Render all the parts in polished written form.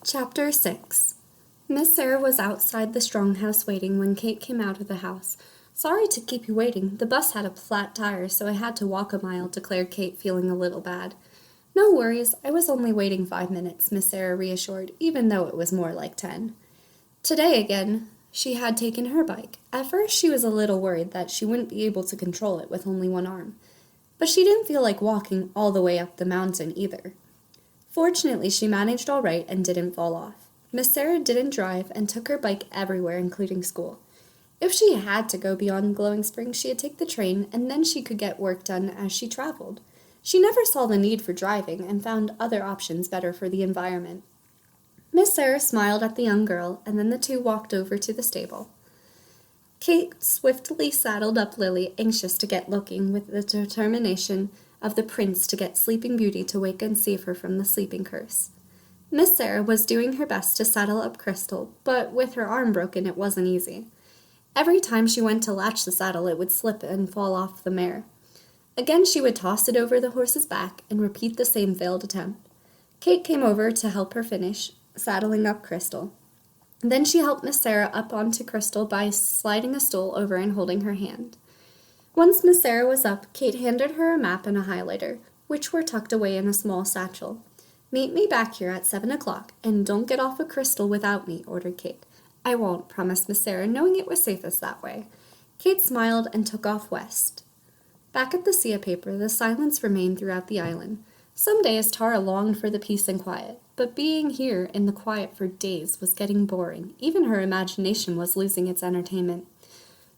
Chapter 6. Miss Sarah was outside the Strong house waiting when Kate came out of the house. "Sorry to keep you waiting. The bus had a flat tire, so I had to walk a mile," declared Kate, feeling a little bad. "No worries. I was only waiting 5 minutes," Miss Sarah reassured, even though it was more like 10. Today again, she had taken her bike. At first, she was a little worried that she wouldn't be able to control it with only one arm. But she didn't feel like walking all the way up the mountain either. Fortunately, she managed all right and didn't fall off. Miss Sarah didn't drive and took her bike everywhere, including school. If she had to go beyond Glowing Springs, she'd take the train, and then she could get work done as she traveled. She never saw the need for driving and found other options better for the environment. Miss Sarah smiled at the young girl, and then the two walked over to the stable. Kate swiftly saddled up Lily, anxious to get looking, with the determination of the prince to get Sleeping Beauty to wake and save her from the sleeping curse. Miss Sarah was doing her best to saddle up Crystal, but with her arm broken it wasn't easy. Every time she went to latch the saddle it would slip and fall off the mare. Again she would toss it over the horse's back and repeat the same failed attempt. Kate came over to help her finish saddling up Crystal. Then she helped Miss Sarah up onto Crystal by sliding a stool over and holding her hand. Once Miss Sarah was up, Kate handed her a map and a highlighter, which were tucked away in a small satchel. "Meet me back here at 7 o'clock, and don't get off of Crystal without me," ordered Kate. "I won't," promised Miss Sarah, knowing it was safest that way. Kate smiled and took off west. Back at the Sia paper, the silence remained throughout the island. Some days Tahra longed for the peace and quiet, but being here in the quiet for days was getting boring. Even her imagination was losing its entertainment.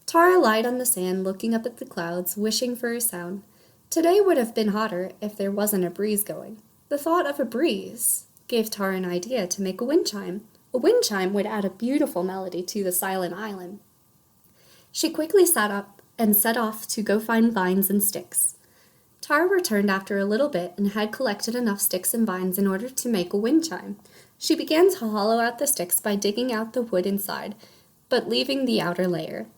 Tahra lied on the sand, looking up at the clouds, wishing for a sound. Today would have been hotter if there wasn't a breeze going. The thought of a breeze gave Tahra an idea to make a wind chime. A wind chime would add a beautiful melody to the silent island. She quickly sat up and set off to go find vines and sticks. Tahra returned after a little bit and had collected enough sticks and vines in order to make a wind chime. She began to hollow out the sticks by digging out the wood inside, but leaving the outer layer.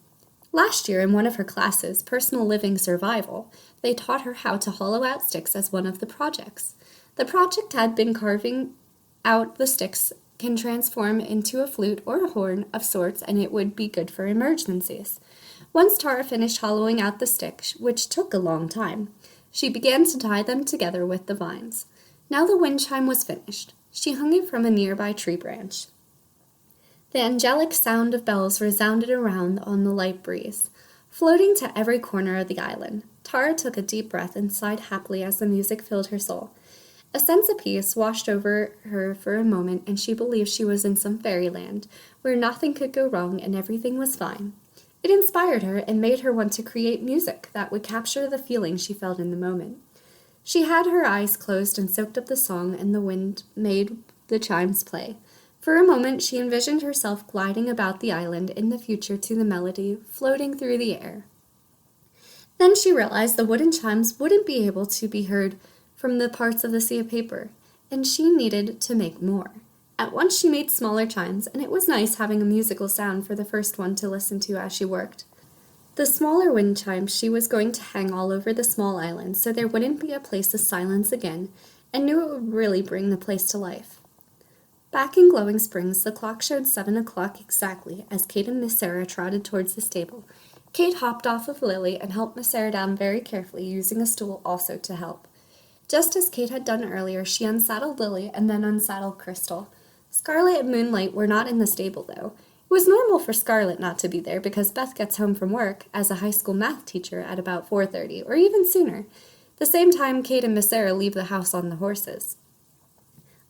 Last year, in one of her classes, Personal Living Survival, they taught her how to hollow out sticks as one of the projects. The project had been carving out the sticks can transform into a flute or a horn of sorts, and it would be good for emergencies. Once Tahra finished hollowing out the sticks, which took a long time, she began to tie them together with the vines. Now the wind chime was finished. She hung it from a nearby tree branch. The angelic sound of bells resounded around on the light breeze, floating to every corner of the island. Tahra took a deep breath and sighed happily as the music filled her soul. A sense of peace washed over her for a moment, and she believed she was in some fairyland, where nothing could go wrong and everything was fine. It inspired her and made her want to create music that would capture the feeling she felt in the moment. She had her eyes closed and soaked up the song, and the wind made the chimes play. For a moment she envisioned herself gliding about the island in the future to the melody, floating through the air. Then she realized the wooden chimes wouldn't be able to be heard from the parts of the Sia paper, and she needed to make more. At once she made smaller chimes, and it was nice having a musical sound for the first one to listen to as she worked. The smaller wind chimes she was going to hang all over the small island, so there wouldn't be a place of silence again, and knew it would really bring the place to life. Back in Glowing Springs, the clock showed 7 o'clock exactly as Kate and Miss Sarah trotted towards the stable. Kate hopped off of Lily and helped Miss Sarah down very carefully, using a stool also to help. Just as Kate had done earlier, she unsaddled Lily and then unsaddled Crystal. Scarlet and Moonlight were not in the stable, though. It was normal for Scarlet not to be there because Beth gets home from work as a high school math teacher at about 4:30, or even sooner, the same time Kate and Miss Sarah leave the house on the horses.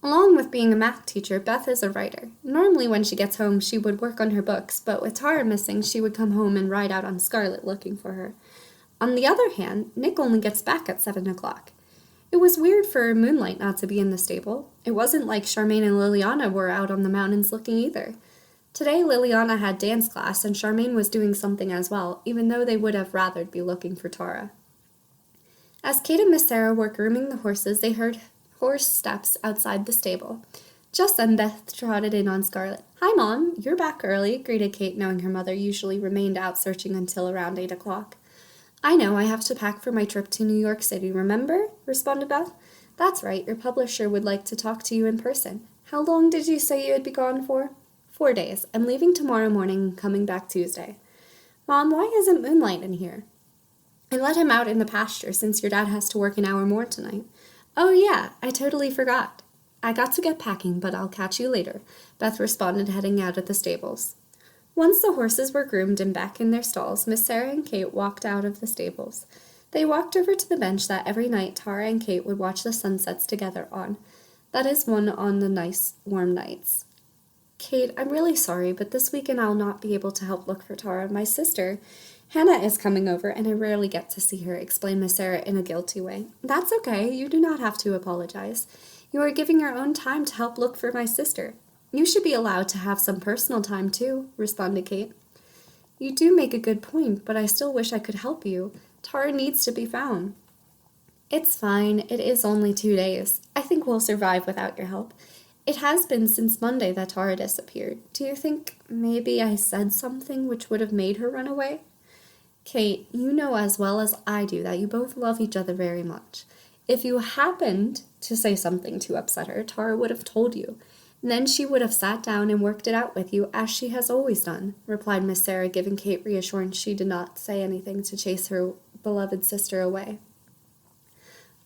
Along with being a math teacher, Beth is a writer. Normally when she gets home, she would work on her books, but with Tahra missing, she would come home and ride out on Scarlet looking for her. On the other hand, Nick only gets back at 7 o'clock. It was weird for Moonlight not to be in the stable. It wasn't like Charmaine and Liliana were out on the mountains looking either. Today, Liliana had dance class, and Charmaine was doing something as well, even though they would have rather be looking for Tahra. As Kate and Miss Sarah were grooming the horses, they heard horse steps outside the stable. Just then, Beth trotted in on Scarlet. "Hi, Mom, you're back early," greeted Kate, knowing her mother usually remained out searching until around 8 o'clock. "I know, I have to pack for my trip to New York City, remember?" responded Beth. "That's right, your publisher would like to talk to you in person. How long did you say you would be gone for? 4 days. I'm leaving tomorrow morning and coming back Tuesday. Mom, why isn't Moonlight in here? I let him out in the pasture since your dad has to work an hour more tonight. Oh yeah, I totally forgot. I got to get packing, but I'll catch you later, Beth responded, heading out of the stables. Once the horses were groomed and back in their stalls, Miss Sarah and Kate walked out of the stables. They walked over to the bench that every night Tara and Kate would watch the sunsets together on. That is one on the nice, warm nights. Kate, I'm really sorry, but this weekend I'll not be able to help look for Tara. My sister, Hannah, is coming over, and I rarely get to see her, explained Miss Sarah in a guilty way. That's okay. You do not have to apologize. You are giving your own time to help look for my sister. You should be allowed to have some personal time, too, responded Kate. You do make a good point, but I still wish I could help you. Tara needs to be found. It's fine. It is only 2 days. I think we'll survive without your help. It has been since Monday that Tara disappeared. Do you think maybe I said something which would have made her run away? Kate, you know as well as I do that you both love each other very much. If you happened to say something to upset her, Tara would have told you. Then she would have sat down and worked it out with you, as she has always done, replied Miss Sarah, giving Kate reassurance she did not say anything to chase her beloved sister away.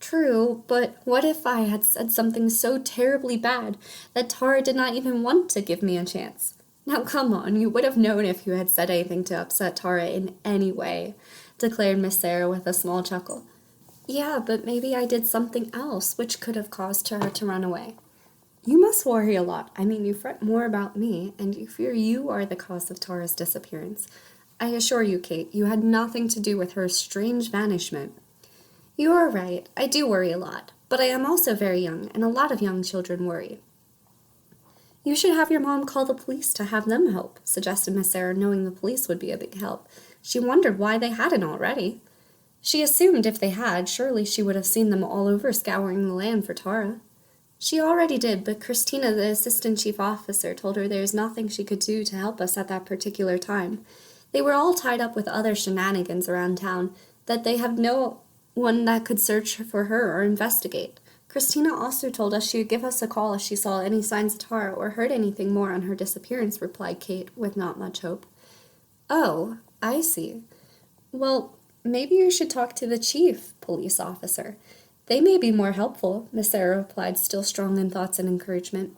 True, but what if I had said something so terribly bad that Tara did not even want to give me a chance? Now come on, you would have known if you had said anything to upset Tara in any way, declared Miss Sarah with a small chuckle. Yeah, but maybe I did something else which could have caused her to run away. You must worry a lot. I mean, you fret more about me, and you fear you are the cause of Tara's disappearance. I assure you, Kate, you had nothing to do with her strange vanishment. You are right. I do worry a lot, but I am also very young, and a lot of young children worry. You should have your mom call the police to have them help, suggested Miss Sarah, knowing the police would be a big help. She wondered why they hadn't already. She assumed if they had, surely she would have seen them all over scouring the land for Tara. She already did, but Christina, the assistant chief officer, told her there is nothing she could do to help us at that particular time. They were all tied up with other shenanigans around town, that they have no one that could search for her or investigate. Christina also told us she would give us a call if she saw any signs of Tara or heard anything more on her disappearance, replied Kate, with not much hope. Oh, I see. Well, maybe you should talk to the chief police officer. They may be more helpful, Miss Sarah replied, still strong in thoughts and encouragement.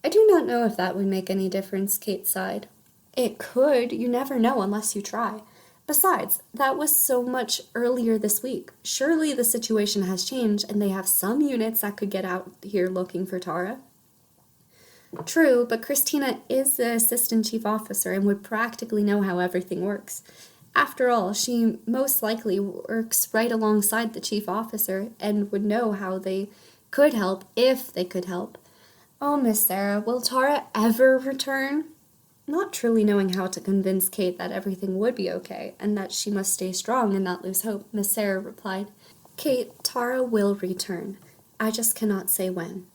I do not know if that would make any difference, Kate sighed. It could. You never know unless you try. Besides, that was so much earlier this week. Surely the situation has changed, and they have some units that could get out here looking for Tara. True, but Christina is the assistant chief officer and would practically know how everything works. After all, she most likely works right alongside the chief officer and would know how they could help if they could help. Oh, Miss Sarah, will Tara ever return? Not truly knowing how to convince Kate that everything would be okay and that she must stay strong and not lose hope, Miss Sarah replied, Kate, Tara will return. I just cannot say when.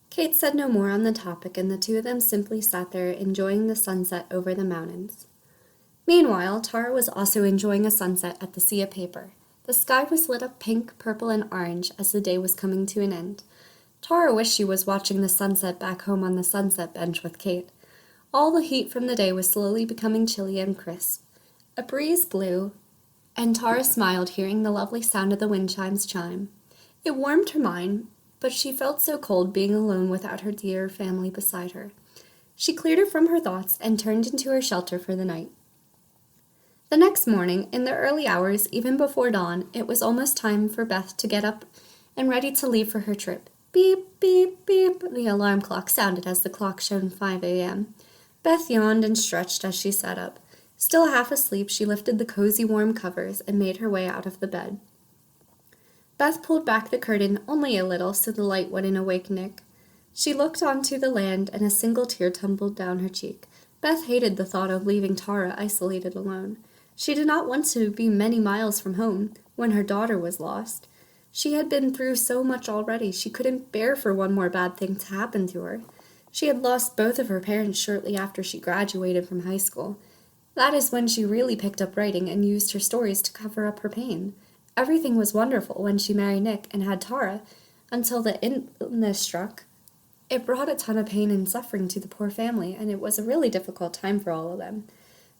Kate said no more on the topic, and the two of them simply sat there enjoying the sunset over the mountains. Meanwhile, Tara was also enjoying a sunset at the sea of paper. The sky was lit up pink, purple, and orange as the day was coming to an end. Tara wished she was watching the sunset back home on the sunset bench with Kate. All the heat from the day was slowly becoming chilly and crisp. A breeze blew, and Tara smiled, hearing the lovely sound of the wind chimes chime. It warmed her mind, but she felt so cold being alone without her dear family beside her. She cleared it from her thoughts and turned into her shelter for the night. The next morning, in the early hours, even before dawn, it was almost time for Beth to get up and ready to leave for her trip. Beep, beep, beep, the alarm clock sounded as the clock showed 5 a.m. Beth yawned and stretched as she sat up. Still half asleep, she lifted the cozy warm covers and made her way out of the bed. Beth pulled back the curtain only a little so the light wouldn't awake Nick. She looked onto the land and a single tear tumbled down her cheek. Beth hated the thought of leaving Tara isolated alone. She did not want to be many miles from home when her daughter was lost. She had been through so much already, she couldn't bear for one more bad thing to happen to her. She had lost both of her parents shortly after she graduated from high school. That is when she really picked up writing and used her stories to cover up her pain. Everything was wonderful when she married Nick and had Tara, until the illness struck. It brought a ton of pain and suffering to the poor family, and it was a really difficult time for all of them.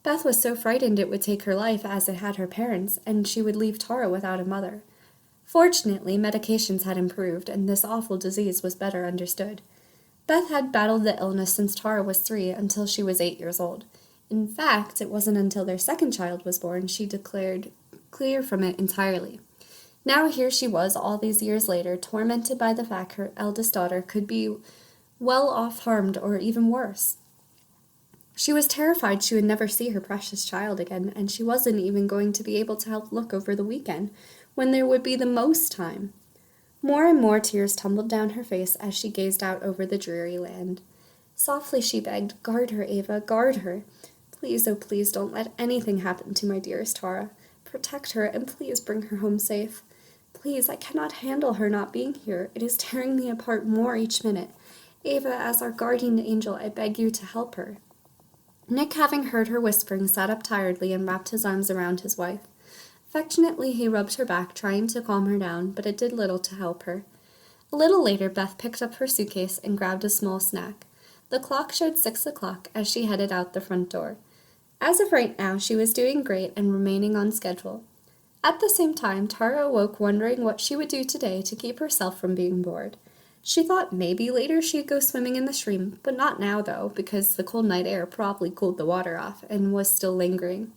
Beth was so frightened it would take her life as it had her parents, and she would leave Tahra without a mother. Fortunately, medications had improved, and this awful disease was better understood. Beth had battled the illness since Tahra was 3 until she was 8 years old. In fact, it wasn't until their second child was born she declared clear from it entirely. Now here she was all these years later, tormented by the fact her eldest daughter could be well off harmed or even worse. She was terrified she would never see her precious child again, and she wasn't even going to be able to help look over the weekend, when there would be the most time. More and more tears tumbled down her face as she gazed out over the dreary land. Softly she begged, "Guard her, Ava, guard her. Please, oh please, don't let anything happen to my dearest Tahra. Protect her, and please bring her home safe. Please, I cannot handle her not being here. It is tearing me apart more each minute. Ava, as our guardian angel, I beg you to help her." Nick, having heard her whispering, sat up tiredly and wrapped his arms around his wife. Affectionately, he rubbed her back, trying to calm her down, but it did little to help her. A little later, Beth picked up her suitcase and grabbed a small snack. The clock showed 6 o'clock as she headed out the front door. As of right now, she was doing great and remaining on schedule. At the same time, Tahra awoke wondering what she would do today to keep herself from being bored. She thought maybe later she'd go swimming in the stream, but not now though, because the cold night air probably cooled the water off and was still lingering.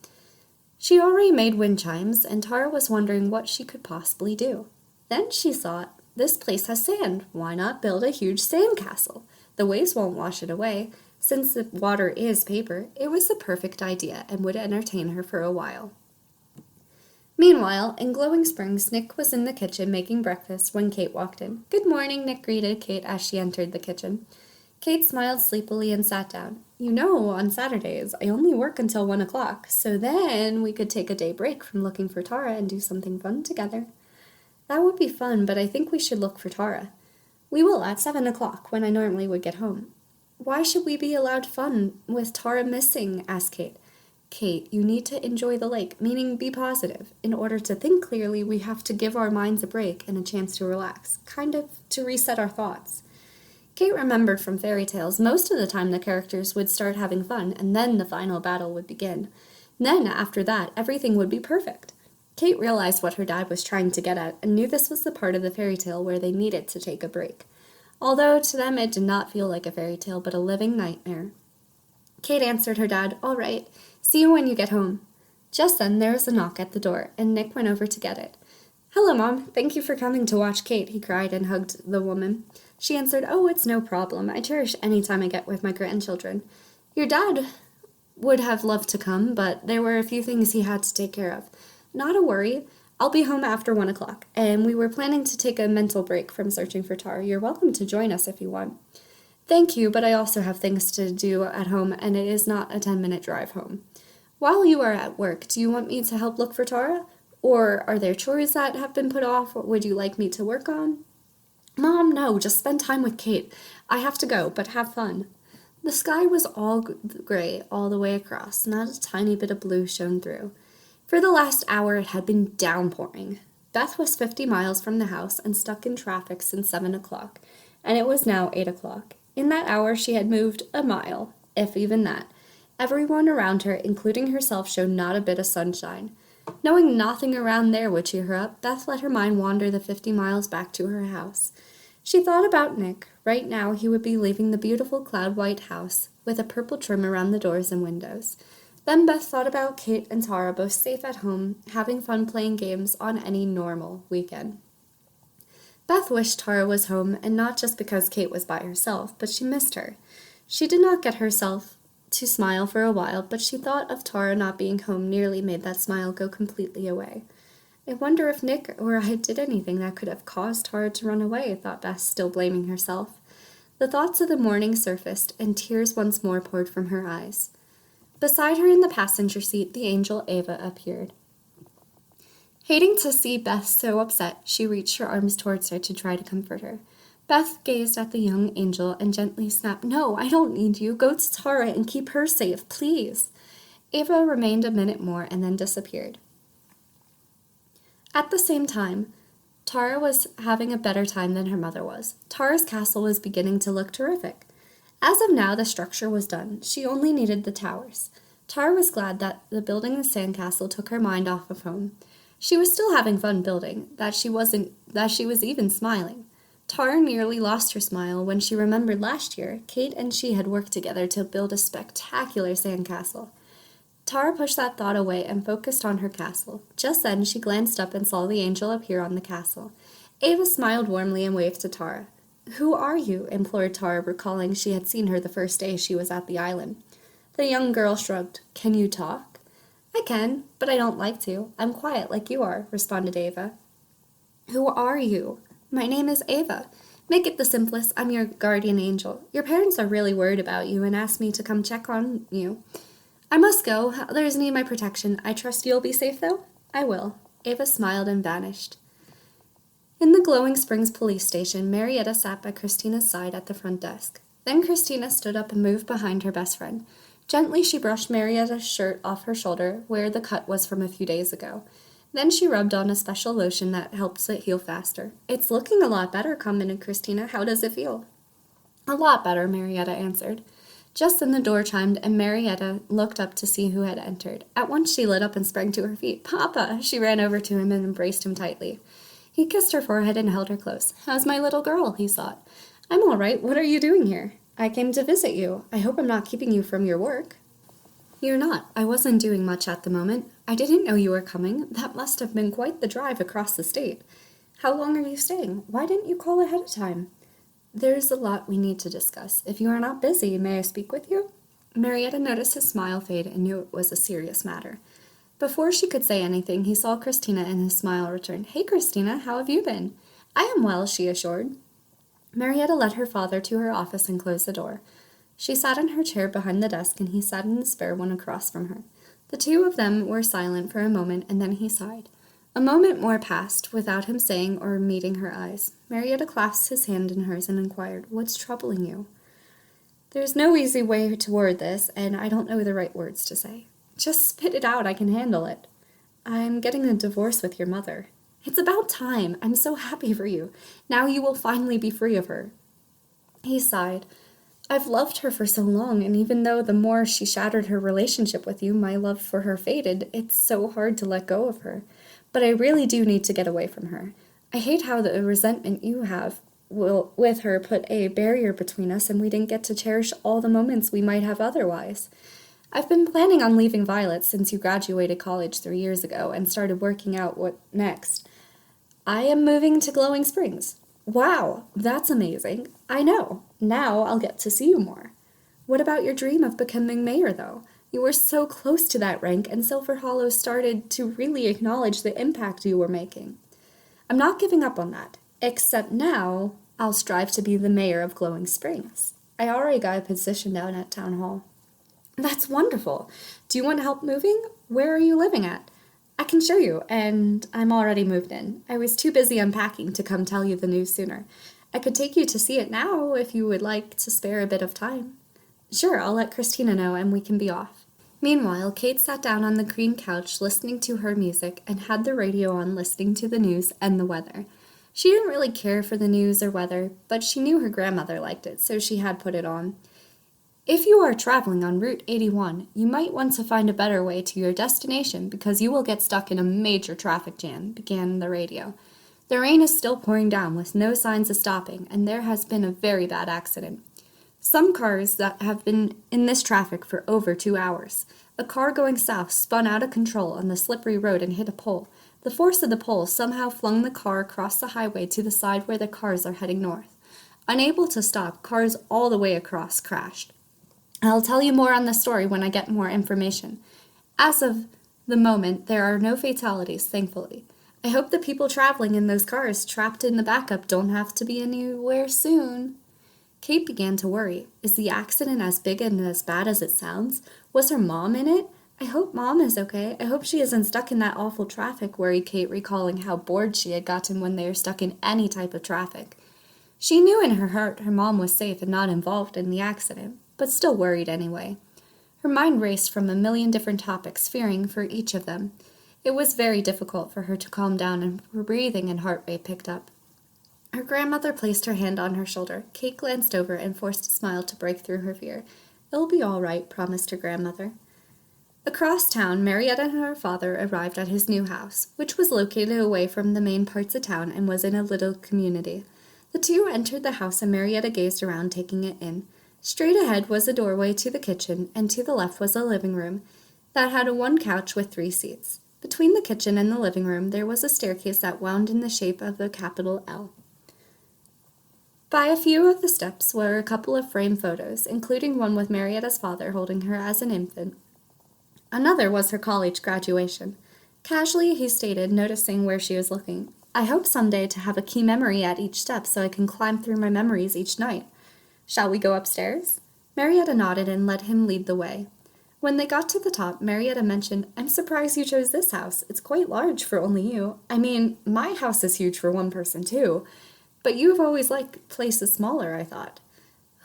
She already made wind chimes, and Tahra was wondering what she could possibly do. Then she thought, this place has sand. Why not build a huge sand castle? The waves won't wash it away. Since the water is paper, it was the perfect idea and would entertain her for a while. Meanwhile, in Glowing Springs, Nick was in the kitchen making breakfast when Kate walked in. "Good morning," Nick greeted Kate as she entered the kitchen. Kate smiled sleepily and sat down. "You know, on Saturdays, I only work until 1 o'clock, so then we could take a day break from looking for Tahra and do something fun together." "That would be fun, but I think we should look for Tahra." "We will at 7 o'clock, when I normally would get home." "Why should we be allowed fun with Tahra missing?" asked Kate. "Kate, you need to enjoy the lake, meaning be positive. In order to think clearly, we have to give our minds a break and a chance to relax, kind of to reset our thoughts." Kate remembered from fairy tales most of the time the characters would start having fun, and then the final battle would begin. Then, after that, everything would be perfect. Kate realized what her dad was trying to get at, and knew this was the part of the fairy tale where they needed to take a break. Although to them it did not feel like a fairy tale, but a living nightmare. Kate answered her dad, "All right. See you when you get home." Just then there was a knock at the door, and Nick went over to get it. "Hello, Mom. Thank you for coming to watch Kate," he cried and hugged the woman. She answered, "Oh, it's no problem. I cherish any time I get with my grandchildren. Your dad would have loved to come, but there were a few things he had to take care of." "Not a worry. I'll be home after 1 o'clock, and we were planning to take a mental break from searching for Tahra. You're welcome to join us if you want." "Thank you, but I also have things to do at home, and it is not a 10-minute drive home." "While you are at work, do you want me to help look for Tahra? Or are there chores that have been put off, or would you like me to work on?" "Mom, no, just spend time with Kate. I have to go, but have fun." The sky was all gray all the way across. Not a tiny bit of blue shone through. For the last hour it had been downpouring. Beth was 50 miles from the house and stuck in traffic since 7 o'clock, and it was now 8 o'clock. In that hour she had moved a mile, if even that. Everyone around her, including herself, showed not a bit of sunshine. Knowing nothing around there would cheer her up, Beth let her mind wander the 50 miles back to her house. She thought about Nick. Right now he would be leaving the beautiful cloud-white house, with a purple trim around the doors and windows. Then Beth thought about Kate and Tahra, both safe at home, having fun playing games on any normal weekend. Beth wished Tahra was home, and not just because Kate was by herself, but she missed her. She did not get herself to smile for a while, but she thought of Tahra not being home nearly made that smile go completely away. "I wonder if Nick or I did anything that could have caused Tahra to run away," thought Beth, still blaming herself. The thoughts of the morning surfaced, and tears once more poured from her eyes. Beside her in the passenger seat, the angel Ava appeared. Hating to see Beth so upset, she reached her arms towards her to try to comfort her. Beth gazed at the young angel and gently snapped, "No, I don't need you. Go to Tahra and keep her safe, please." Ava remained a minute more and then disappeared. At the same time, Tahra was having a better time than her mother was. Tara's castle was beginning to look terrific. As of now, the structure was done. She only needed the towers. Tara was glad that the building the sandcastle took her mind off of home. She was still having fun building, that she was even smiling. Tara nearly lost her smile when she remembered last year Kate and she had worked together to build a spectacular sandcastle. Tara pushed that thought away and focused on her castle. Just then she glanced up and saw the angel appear on the castle. Ava smiled warmly and waved to Tara. "Who are you?" implored Tara, recalling she had seen her the first day she was at the island. The young girl shrugged. "Can you talk?" "I can, but I don't like to. I'm quiet like you are," responded Ava. "Who are you?" "My name is Ava. Make it the simplest. I'm your guardian angel. Your parents are really worried about you and asked me to come check on you. I must go. Others need my protection. I trust you'll be safe, though?" "I will." Ava smiled and vanished. In the Glowing Springs police station, Marietta sat by Christina's side at the front desk. Then Christina stood up and moved behind her best friend. Gently, she brushed Marietta's shirt off her shoulder, where the cut was from a few days ago. Then she rubbed on a special lotion that helps it heal faster. "It's looking a lot better," commented Christina. "How does it feel?" "A lot better," Marietta answered. Just then the door chimed, and Marietta looked up to see who had entered. At once she lit up and sprang to her feet. "Papa!" She ran over to him and embraced him tightly. He kissed her forehead and held her close. "How's my little girl?" he thought. "I'm all right. What are you doing here?" "I came to visit you. I hope I'm not keeping you from your work." "You're not. I wasn't doing much at the moment. I didn't know you were coming. That must have been quite the drive across the state. How long are you staying? Why didn't you call ahead of time?" "There's a lot we need to discuss. If you are not busy, may I speak with you?" Marietta noticed his smile fade and knew it was a serious matter. Before she could say anything, he saw Christina and his smile returned. "Hey, Christina, how have you been?" "I am well," she assured. Marietta led her father to her office and closed the door. She sat in her chair behind the desk, and he sat in the spare one across from her. The two of them were silent for a moment, and then he sighed. A moment more passed, without him saying or meeting her eyes. Marietta clasped his hand in hers and inquired, "What's troubling you?" "There's no easy way to word this, and I don't know the right words to say." "Just spit it out. I can handle it." "I'm getting a divorce with your mother." "It's about time. I'm so happy for you. Now you will finally be free of her." He sighed. "I've loved her for so long, and even though the more she shattered her relationship with you, my love for her faded, it's so hard to let go of her. But I really do need to get away from her. I hate how the resentment you have with her put a barrier between us, and we didn't get to cherish all the moments we might have otherwise. I've been planning on leaving Violet since you graduated college 3 years ago and started working out what next. I am moving to Glowing Springs." "Wow, that's amazing." "I know. Now I'll get to see you more." "What about your dream of becoming mayor, though? You were so close to that rank, and Silver Hollow started to really acknowledge the impact you were making." "I'm not giving up on that, except now I'll strive to be the mayor of Glowing Springs. I already got a position down at Town Hall." "That's wonderful. Do you want help moving? Where are you living at?" "I can show you, and I'm already moved in. I was too busy unpacking to come tell you the news sooner. I could take you to see it now if you would like to spare a bit of time." "Sure, I'll let Christina know and we can be off." Meanwhile, Kate sat down on the green couch listening to her music and had the radio on listening to the news and the weather. She didn't really care for the news or weather, but she knew her grandmother liked it, so she had put it on. "If you are traveling on Route 81, you might want to find a better way to your destination because you will get stuck in a major traffic jam," began the radio. "The rain is still pouring down with no signs of stopping, and there has been a very bad accident. Some cars that have been in this traffic for over 2 hours. A car going south spun out of control on the slippery road and hit a pole. The force of the pole somehow flung the car across the highway to the side where the cars are heading north. Unable to stop, cars all the way across crashed. I'll tell you more on the story when I get more information. As of the moment, there are no fatalities, thankfully. I hope the people traveling in those cars trapped in the backup don't have to be anywhere soon." Kate began to worry. Is the accident as big and as bad as it sounds? Was her mom in it? "I hope Mom is okay. I hope she isn't stuck in that awful traffic," worried Kate, recalling how bored she had gotten when they were stuck in any type of traffic. She knew in her heart her mom was safe and not involved in the accident, but still worried anyway. Her mind raced from a million different topics, fearing for each of them. It was very difficult for her to calm down, and her breathing and heart rate picked up. Her grandmother placed her hand on her shoulder. Kate glanced over and forced a smile to break through her fear. "It'll be all right," promised her grandmother. Across town, Marietta and her father arrived at his new house, which was located away from the main parts of town and was in a little community. The two entered the house and Marietta gazed around, taking it in. Straight ahead was a doorway to the kitchen, and to the left was a living room that had one couch with 3 seats. Between the kitchen and the living room, there was a staircase that wound in the shape of the capital L. By a few of the steps were a couple of framed photos, including one with Marietta's father holding her as an infant. Another was her college graduation. Casually, he stated, noticing where she was looking, "I hope someday to have a key memory at each step so I can climb through my memories each night. Shall we go upstairs?" Marietta nodded and let him lead the way. When they got to the top, Marietta mentioned, "I'm surprised you chose this house. It's quite large for only you. I mean, my house is huge for one person, too. But you've always liked places smaller, I thought."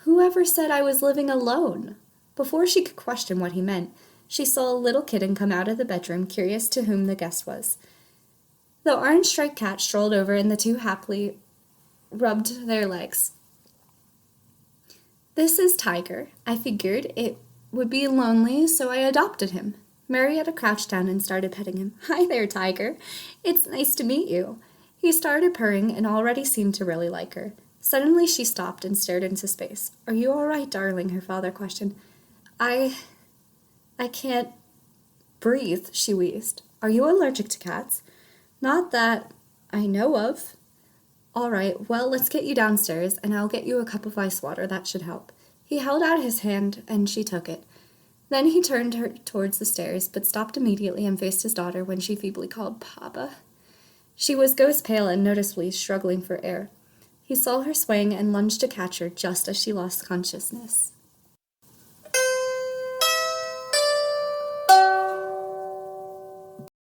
"Whoever said I was living alone?" Before she could question what he meant, she saw a little kitten come out of the bedroom, curious to whom the guest was. The orange-striped cat strolled over and the two happily rubbed their legs. "This is Tiger. I figured it would be lonely, so I adopted him." Marietta crouched down and started petting him. "Hi there, Tiger. It's nice to meet you." He started purring and already seemed to really like her. Suddenly she stopped and stared into space. "Are you all right, darling?" her father questioned. I can't breathe," she wheezed. "Are you allergic to cats?" "Not that I know of." "All right, well, let's get you downstairs, and I'll get you a cup of ice water. That should help." He held out his hand, and she took it. Then he turned her towards the stairs, but stopped immediately and faced his daughter when she feebly called, "Papa." She was ghost pale and noticeably struggling for air. He saw her swaying and lunged to catch her just as she lost consciousness.